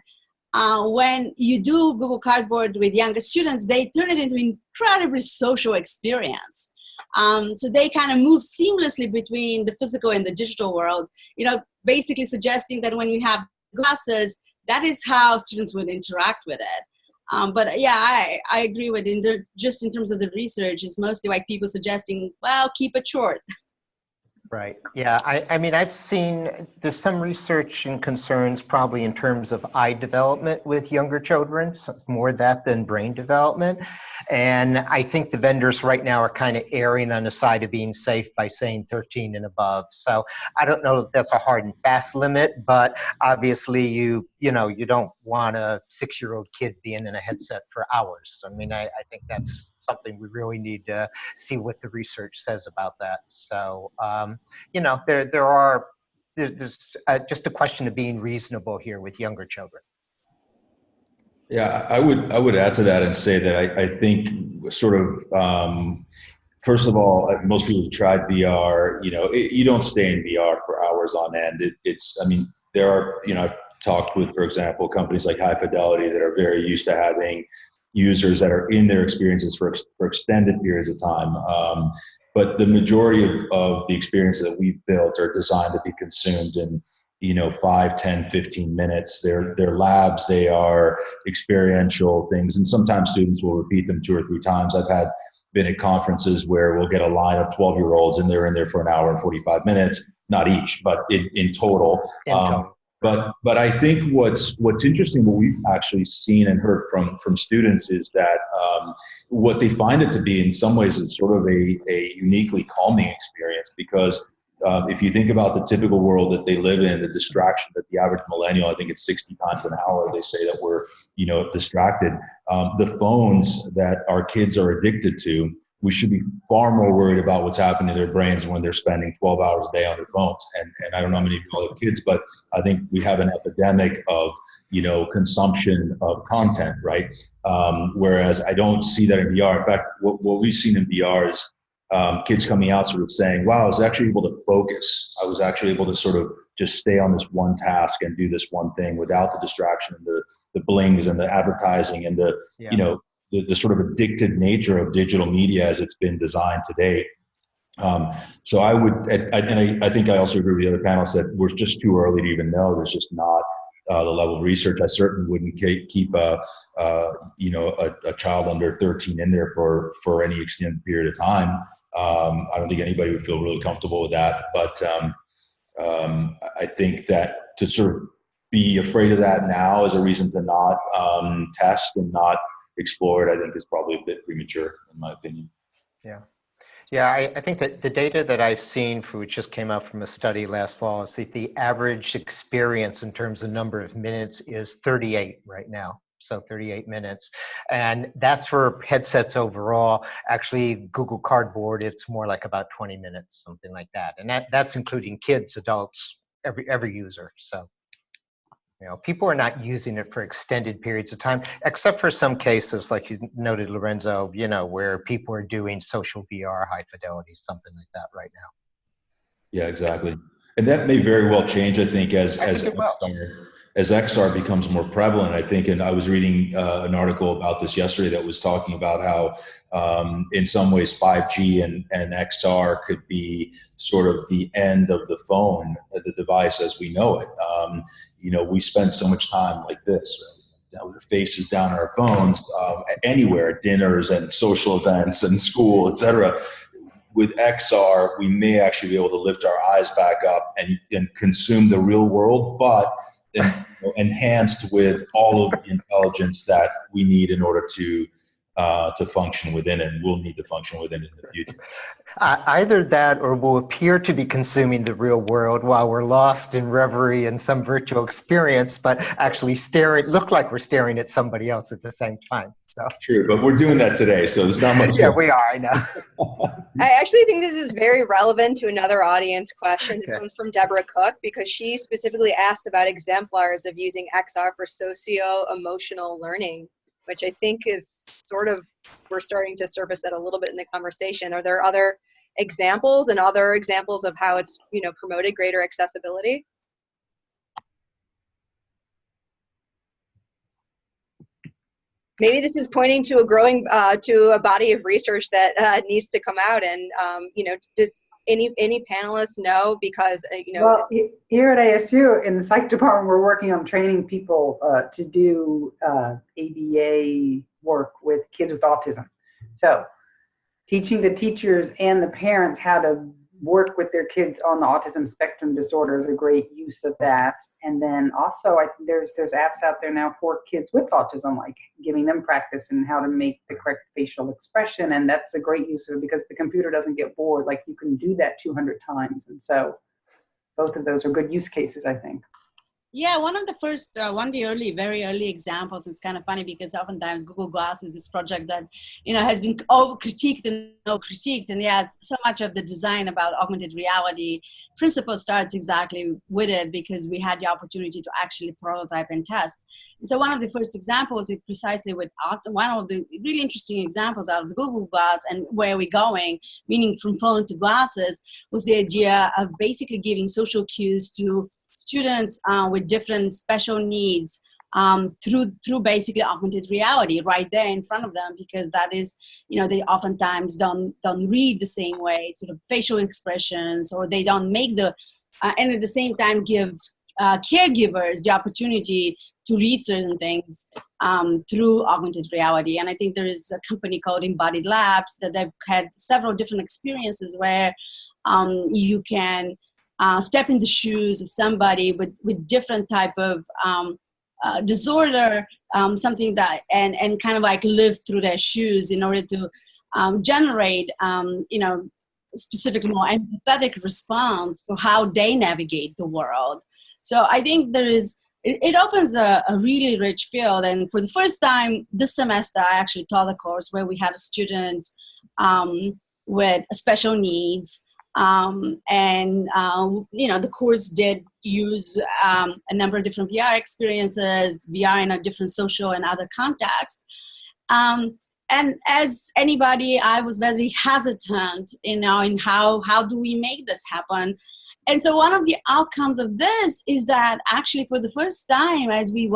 when you do Google Cardboard with younger students, they turn it into an incredibly social experience. So they kind of move seamlessly between the physical and the digital world, you know, basically suggesting that when you have classes, that is how students would interact with it. But yeah, I agree with just in terms of the research, it's mostly like people suggesting, well, keep it short. Right. Yeah. I mean, I've seen there's some research and concerns probably in terms of eye development with younger children, so more that than brain development. And I think the vendors right now are kind of erring on the side of being safe by saying 13 and above. So I don't know if that's a hard and fast limit, but obviously you don't want a 6-year-old kid being in a headset for hours. I mean, I think that's something we really need to see what the research says about that. So, there's just a question of being reasonable here with younger children. Yeah, I would add to that and say that I think sort of, first of all, most people who tried VR, you don't stay in VR for hours on end. There are, I've talked with, for example, companies like High Fidelity that are very used to having users that are in their experiences for extended periods of time. But the majority of the experiences that we've built are designed to be consumed in 5, 10, 15 minutes. They're labs, they are experiential things, and sometimes students will repeat them 2 or 3 times. I've been at conferences where we'll get a line of 12-year-olds and they're in there for an hour and 45 minutes, not each, but in total. But I think what's interesting, what we've actually seen and heard from students is that what they find it to be in some ways is sort of a uniquely calming experience, because if you think about the typical world that they live in, the distraction that the average millennial, I think it's 60 times an hour, they say that we're distracted. The phones that our kids are addicted to, we should be far more worried about what's happening to their brains when they're spending 12 hours a day on their phones. And I don't know how many people have kids, but I think we have an epidemic of, consumption of content, right? Whereas I don't see that in VR. In fact, what we've seen in VR is kids coming out sort of saying, wow, I was actually able to focus. I was actually able to sort of just stay on this one task and do this one thing without the distraction, the blings and the advertising and the sort of addictive nature of digital media as it's been designed today. So I think I also agree with the other panelists that we're just too early to even know. There's just not the level of research. I certainly wouldn't keep a child under 13 in there for any extended period of time. I don't think anybody would feel really comfortable with that. But I think that to sort of be afraid of that now is a reason to not test and not explore it, I think is probably a bit premature, in my opinion. Yeah. Yeah, I think that the data that I've seen, which just came out from a study last fall, is that the average experience in terms of number of minutes is 38 right now. So 38 minutes. And that's for headsets overall. Actually, Google Cardboard, it's more like about 20 minutes, something like that. And that's including kids, adults, every user. So, people are not using it for extended periods of time, except for some cases, like you noted, Lorenzo, where people are doing social VR, high fidelity, something like that right now. Yeah, exactly. And that may very well change, I think, as XR becomes more prevalent, I think. And I was reading an article about this yesterday that was talking about how in some ways 5G and XR could be sort of the end of the phone, the device as we know it. We spend so much time like this, with our faces down on our phones anywhere, at dinners and social events and school, etc. With XR, we may actually be able to lift our eyes back up and consume the real world, but enhanced with all of the intelligence that we need in order to function within it, and we'll need to function within it in the future. Either that, or we'll appear to be consuming the real world while we're lost in reverie in some virtual experience, but actually look like we're staring at somebody else at the same time. So true, but we're doing that today, so there's not much. Yeah, we are. I know. I actually think this is very relevant to another audience question. This one's from Deborah Cook, because she specifically asked about exemplars of using XR for socio-emotional learning, which I think is sort of, we're starting to surface that a little bit in the conversation. Are there other examples and other examples of how it's, promoted greater accessibility? Maybe this is pointing to a growing, to a body of research that needs to come out. And, does any panelists know? Because, Well, here at ASU in the psych department, we're working on training people to do ABA work with kids with autism. So teaching the teachers and the parents how to work with their kids on the autism spectrum disorder is a great use of that. And then also, I think there's apps out there now for kids with autism, like giving them practice in how to make the correct facial expression. And that's a great use of it, because the computer doesn't get bored. Like, you can do that 200 times. And so both of those are good use cases, I think. Yeah, one of the very early examples, it's kind of funny because oftentimes Google Glass is this project that, has been over-critiqued and yet so much of the design about augmented reality principle starts exactly with it, because we had the opportunity to actually prototype and test. And so one of the first examples is precisely with one of the really interesting examples out of the Google Glass and where we're going, meaning from phone to glasses, was the idea of basically giving social cues to students with different special needs through basically augmented reality right there in front of them, because that is, they oftentimes don't read the same way, sort of facial expressions, or they don't make and at the same time give caregivers the opportunity to read certain things through augmented reality. And I think there is a company called Embodied Labs that they've had several different experiences where you can step in the shoes of somebody with different type of disorder, something that, and kind of like live through their shoes in order to generate, specific, more empathetic response for how they navigate the world. So I think it opens a really rich field. And for the first time this semester, I actually taught a course where we had a student with special needs. The course did use a number of different VR experiences, VR in a different social and other contexts. And as anybody, I was very hesitant, in how do we make this happen? And so one of the outcomes of this is that actually for the first time, as we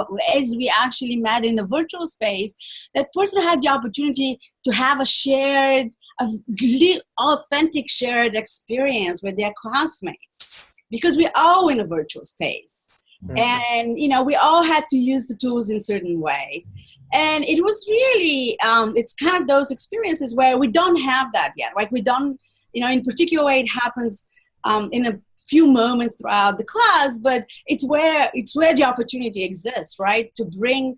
actually met in the virtual space, that person had the opportunity to have a authentic shared experience with their classmates, because we're all in a virtual space. Mm-hmm. And, we all had to use the tools in certain ways. And it was really, it's kind of those experiences where we don't have that yet. Like, we don't, in particular way it happens in a few moments throughout the class, but it's where the opportunity exists, right? To bring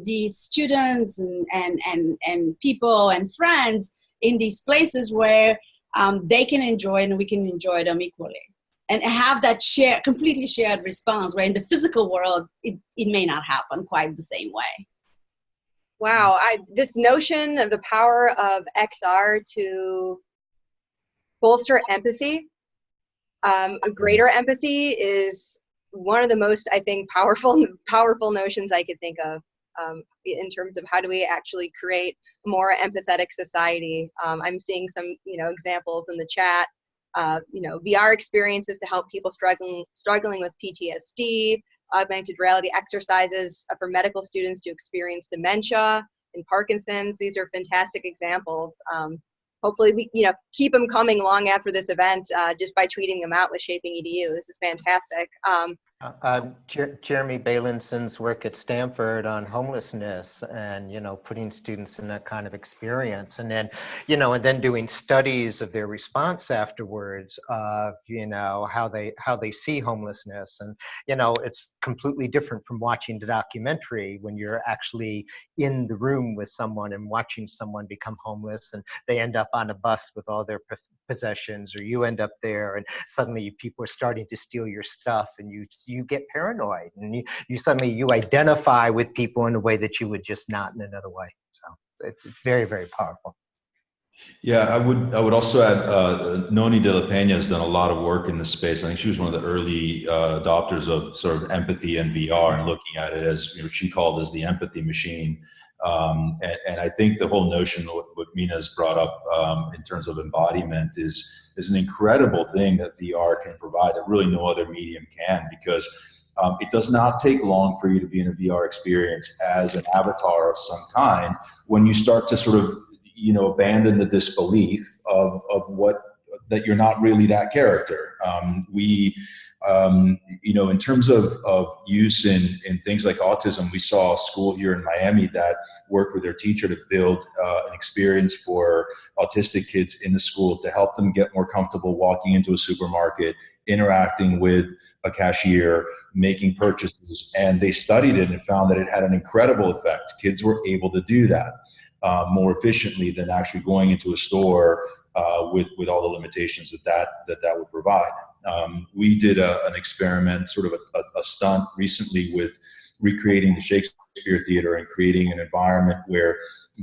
these students and people and friends in these places where they can enjoy and we can enjoy them equally, and have that completely shared response, where in the physical world it may not happen quite the same way. Wow, this notion of the power of XR to bolster empathy, greater empathy, is one of the most, I think, powerful notions I could think of in terms of how do we actually create a more empathetic society. I'm seeing some, examples in the chat. VR experiences to help people struggling with PTSD, augmented reality exercises for medical students to experience dementia and Parkinson's. These are fantastic examples. Hopefully we, keep them coming long after this event, just by tweeting them out with ShapingEDU. This is fantastic. Jeremy Bailenson work at Stanford on homelessness and, putting students in that kind of experience. And then, and then doing studies of their response afterwards of, how they see homelessness. And, it's completely different from watching the documentary when you're actually in the room with someone and watching someone become homeless and they end up on a bus with all their possessions, or you end up there and suddenly people are starting to steal your stuff and you get paranoid and you suddenly you identify with people in a way that you would just not in another way. So it's very, very powerful. Yeah, I would also add, Noni de la Peña has done a lot of work in this space. I think she was one of the early adopters of sort of empathy and VR and looking at it as, she called as the empathy machine. And I think the whole notion, what Mina's brought up in terms of embodiment is an incredible thing that VR can provide that really no other medium can, because it does not take long for you to be in a VR experience as an avatar of some kind when you start to sort of abandon the disbelief of what, that you're not really that character. In terms of use in things like autism, we saw a school here in Miami that worked with their teacher to build an experience for autistic kids in the school to help them get more comfortable walking into a supermarket, interacting with a cashier, making purchases. And they studied it and found that it had an incredible effect. Kids were able to do that more efficiently than actually going into a store with all the limitations that would provide. We did an experiment, sort of a stunt recently with recreating the Shakespeare Theater and creating an environment where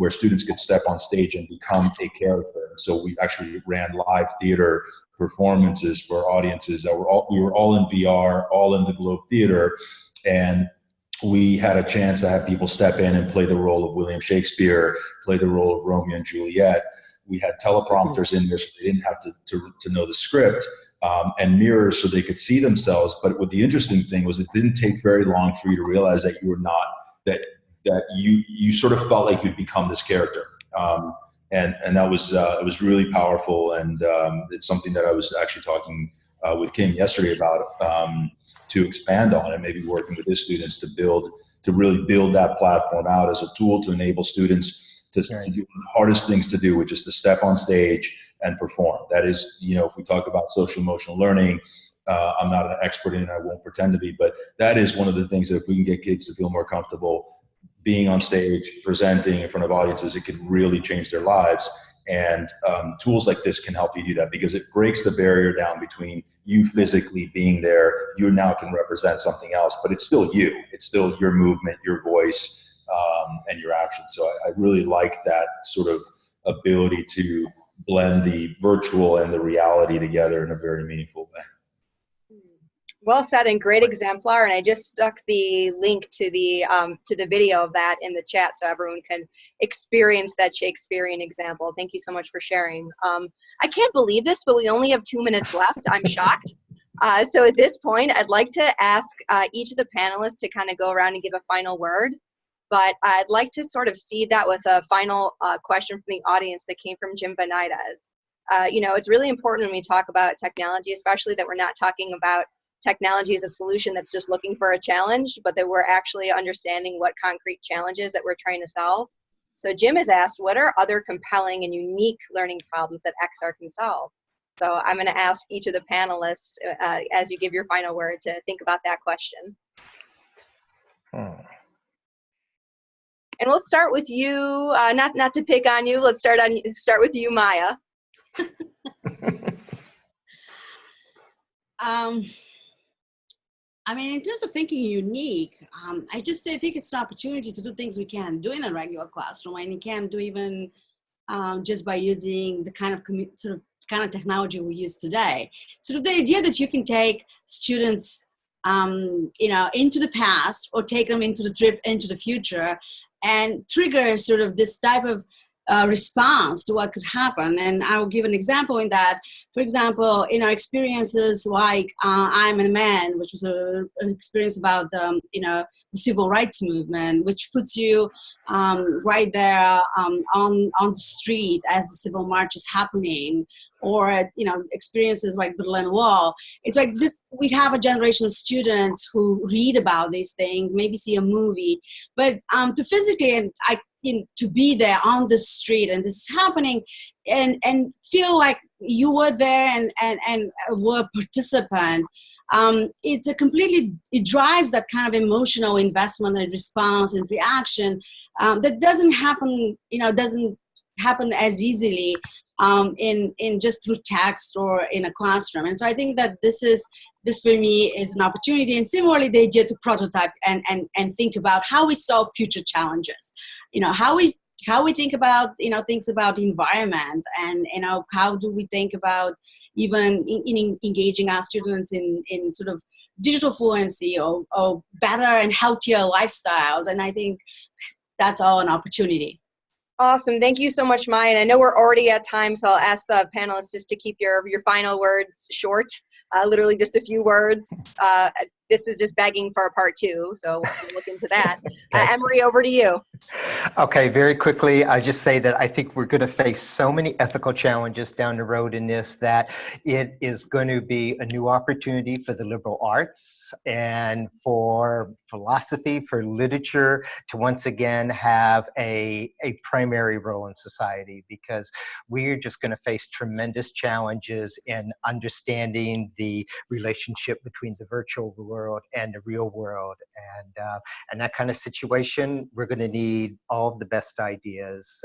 students could step on stage and become a character. So we actually ran live theater performances for audiences that we were all in VR, all in the Globe Theater, and we had a chance to have people step in and play the role of William Shakespeare, play the role of Romeo and Juliet. We had teleprompters in there so they didn't have to know the script, and mirrors so they could see themselves. But what the interesting thing was, it didn't take very long for you to realize that you were not, that you sort of felt like you'd become this character. And that was, it was really powerful. And it's something that I was actually talking with Kim yesterday about, to expand on, and maybe working with his students to really build that platform out as a tool to enable students to do the hardest things to do, which is to step on stage and perform. That is, if we talk about social emotional learning, I'm not an expert in it, I won't pretend to be, but that is one of the things that if we can get kids to feel more comfortable being on stage, presenting in front of audiences, it could really change their lives. And tools like this can help you do that, because it breaks the barrier down between you physically being there. You now can represent something else, but it's still you. It's still your movement, your voice, and your action. So I really like that sort of ability to blend the virtual and the reality together in a very meaningful way. Well said and great exemplar. And I just stuck the link to the video of that in the chat so everyone can experience that Shakespearean example. Thank you so much for sharing. I can't believe this, but we only have 2 minutes left. I'm shocked. So at this point, I'd like to ask each of the panelists to kind of go around and give a final word. But I'd like to sort of seed that with a final question from the audience that came from Jim Benitez. It's really important when we talk about technology, especially that we're not talking about technology as a solution that's just looking for a challenge, but that we're actually understanding what concrete challenges that we're trying to solve. So Jim has asked, what are other compelling and unique learning problems that XR can solve? So I'm going to ask each of the panelists, as you give your final word, to think about that question. And we'll start with you, not to pick on you, let's start with you, Maya. In terms of thinking unique, I think it's an opportunity to do things we can't do in a regular classroom, and you can't do even just by using the kind of technology we use today. So the idea that you can take students, into the past or take them into the trip into the future, and trigger sort of this type of response to what could happen. And I will give an example in that. For example, in our experiences like I'm a Man, which was an experience about the civil rights movement, which puts you right there on the street as the civil march is happening, or experiences like Berlin Wall. It's like this. We have a generation of students who read about these things, maybe see a movie, but to physically to be there on the street and this is happening, and feel like you were there and were a participant. It drives that kind of emotional investment and response and reaction that doesn't happen as easily in just through text or in a classroom. And so I think that this for me is an opportunity, and similarly they did to prototype and think about how we solve future challenges, how we think about things about the environment, and how do we think about even in engaging our students in sort of digital fluency or better and healthier lifestyles. And I think that's all an opportunity. Awesome. Thank you so much, Maya. And I know we're already at time, so I'll ask the panelists just to keep your final words short, literally just a few words. This is just begging for a part 2, so we'll look into that. Okay. Emory, over to you. Okay, very quickly, I just say that I think we're going to face so many ethical challenges down the road in this that it is going to be a new opportunity for the liberal arts and for philosophy, for literature to once again have a primary role in society, because we're just going to face tremendous challenges in understanding the relationship between the virtual world and the real world, and that kind of situation, we're going to need all of the best ideas,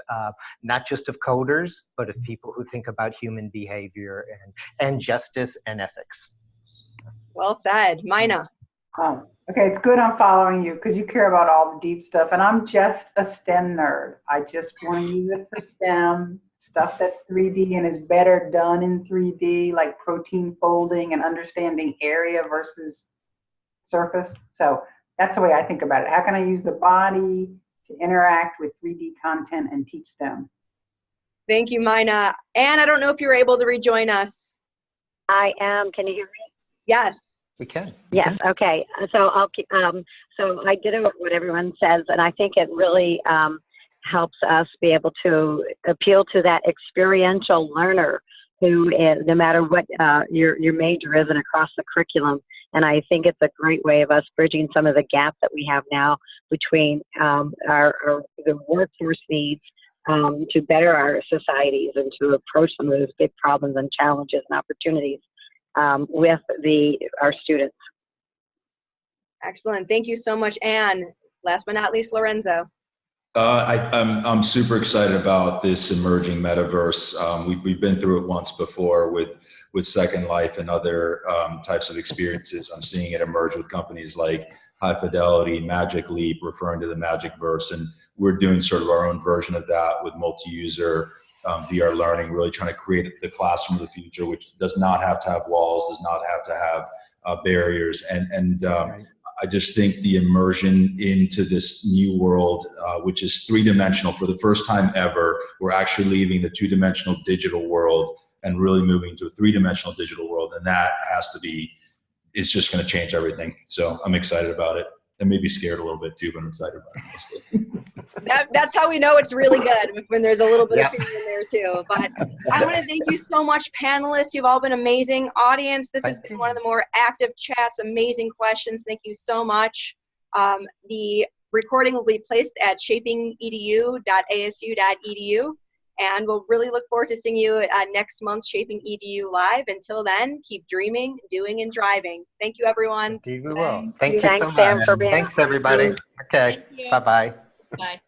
not just of coders, but of people who think about human behavior and justice and ethics. Well said. Mina. Okay, it's good I'm following you because you care about all the deep stuff, and I'm just a STEM nerd. I just want to use it for STEM. Stuff that's 3D and is better done in 3D, like protein folding and understanding area versus surface. So that's the way I think about it. How can I use the body to interact with 3D content and teach them? Thank you, Mina. Anne, I don't know if you're able to rejoin us. I am. Can you hear me? Yes. We can. Yes. Okay. So I'll keep, so I did what everyone says, and I think it really helps us be able to appeal to that experiential learner who, no matter what your major is and across the curriculum. And I think it's a great way of us bridging some of the gap that we have now between the workforce needs to better our societies and to approach some of those big problems and challenges and opportunities with our students. Excellent. Thank you so much, Anne. Last but not least, Lorenzo. I'm super excited about this emerging metaverse. We've been through it once before with Second Life and other types of experiences. I'm seeing it emerge with companies like High Fidelity, Magic Leap, referring to the Magic Verse, and we're doing sort of our own version of that with multi-user VR learning, really trying to create the classroom of the future, which does not have to have walls, does not have to have barriers, and I just think the immersion into this new world, which is three-dimensional for the first time ever, we're actually leaving the two-dimensional digital world and really moving to a three-dimensional digital world. And that has to be, it's just going to change everything. So I'm excited about it, and maybe scared a little bit too, but I'm excited about it mostly. That's how we know it's really good, when there's a little bit of fear in there too. But I want to thank you so much, panelists. You've all been amazing. Audience, this has been one of the more active chats. Amazing questions. Thank you so much. The recording will be placed at shapingedu.asu.edu. And we'll really look forward to seeing you at next month's Shaping EDU Live. Until then, keep dreaming, doing, and driving. Thank you, everyone. Indeed we will. Thank you Thanks, so Sam, much. for being Thanks, everybody. Okay, bye-bye. Bye.